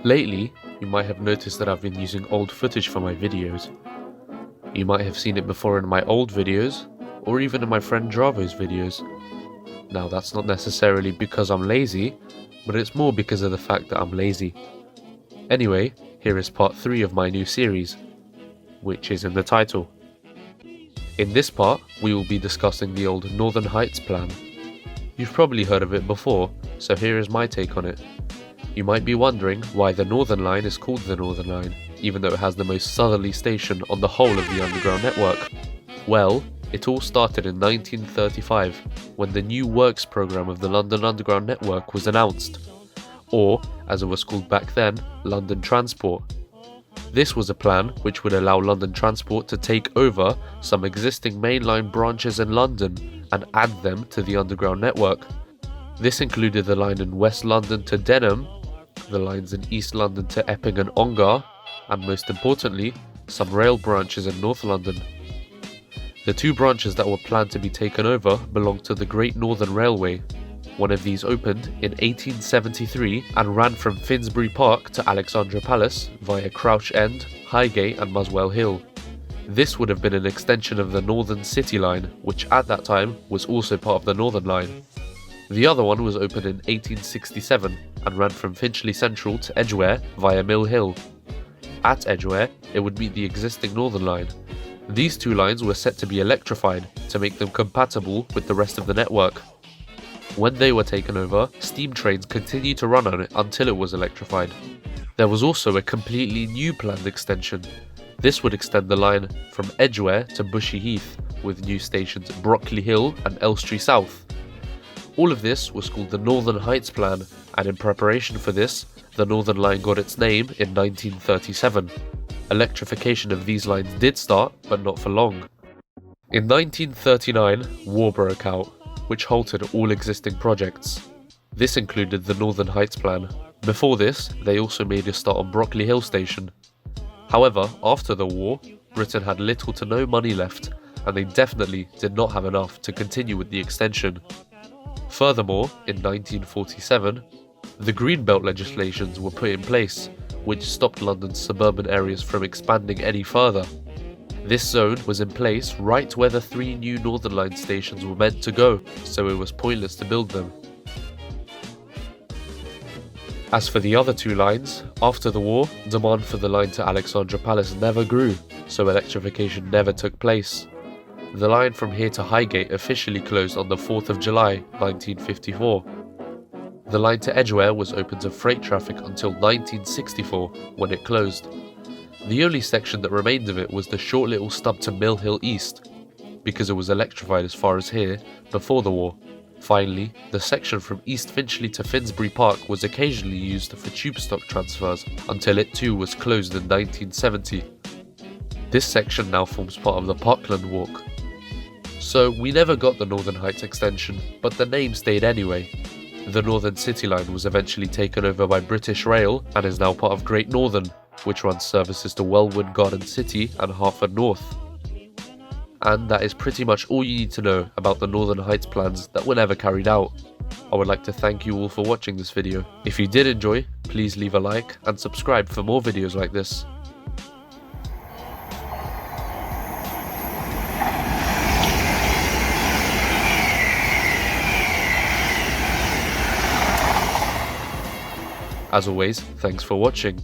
Lately, you might have noticed that I've been using old footage for my videos. You might have seen it before in my old videos, or even in my friend Dravo's videos. Now that's not necessarily because I'm lazy, but it's more because of the fact that I'm lazy. Anyway, here is part 3 of my new series, which is in the title. In this part, we will be discussing the old Northern Heights plan. You've probably heard of it before, so here is my take on it. You might be wondering why the Northern Line is called the Northern Line, even though it has the most southerly station on the whole of the underground network. Well, it all started in 1935, when the new works programme of the London Underground Network was announced, or, as it was called back then, London Transport. This was a plan which would allow London Transport to take over some existing mainline branches in London and add them to the underground network. This included the line in West London to Denham, the lines in East London to Epping and Ongar, and most importantly, some rail branches in North London. The two branches that were planned to be taken over belonged to the Great Northern Railway. One of these opened in 1873 and ran from Finsbury Park to Alexandra Palace via Crouch End, Highgate and Muswell Hill. This would have been an extension of the Northern City Line, which at that time was also part of the Northern Line. The other one was opened in 1867 and ran from Finchley Central to Edgware via Mill Hill. At Edgware, it would meet the existing Northern Line. These two lines were set to be electrified to make them compatible with the rest of the network. When they were taken over, steam trains continued to run on it until it was electrified. There was also a completely new planned extension. This would extend the line from Edgware to Bushey Heath, with new stations at Brockley Hill and Elstree South. All of this was called the Northern Heights Plan, and in preparation for this, the Northern Line got its name in 1937. Electrification of these lines did start, but not for long. In 1939, war broke out, which halted all existing projects. This included the Northern Heights Plan. Before this, they also made a start on Brockley Hill Station. However, after the war, Britain had little to no money left, and they definitely did not have enough to continue with the extension. Furthermore, in 1947, the Greenbelt legislations were put in place, which stopped London's suburban areas from expanding any further. This zone was in place right where the 3 new Northern Line stations were meant to go, so it was pointless to build them. As for the other 2 lines, after the war, demand for the line to Alexandra Palace never grew, so electrification never took place. The line from here to Highgate officially closed on the 4th of July, 1954. The line to Edgware was open to freight traffic until 1964, when it closed. The only section that remained of it was the short little stub to Mill Hill East, because it was electrified as far as here before the war. Finally, the section from East Finchley to Finsbury Park was occasionally used for tube stock transfers until it too was closed in 1970. This section now forms part of the Parkland Walk. So we never got the Northern Heights extension, but the name stayed anyway. The Northern City Line was eventually taken over by British Rail and is now part of Great Northern, which runs services to Wellwood Garden City and Hertford North. And that is pretty much all you need to know about the Northern Heights plans that were never carried out. I would like to thank you all for watching this video. If you did enjoy, please leave a like and subscribe for more videos like this. As always, thanks for watching.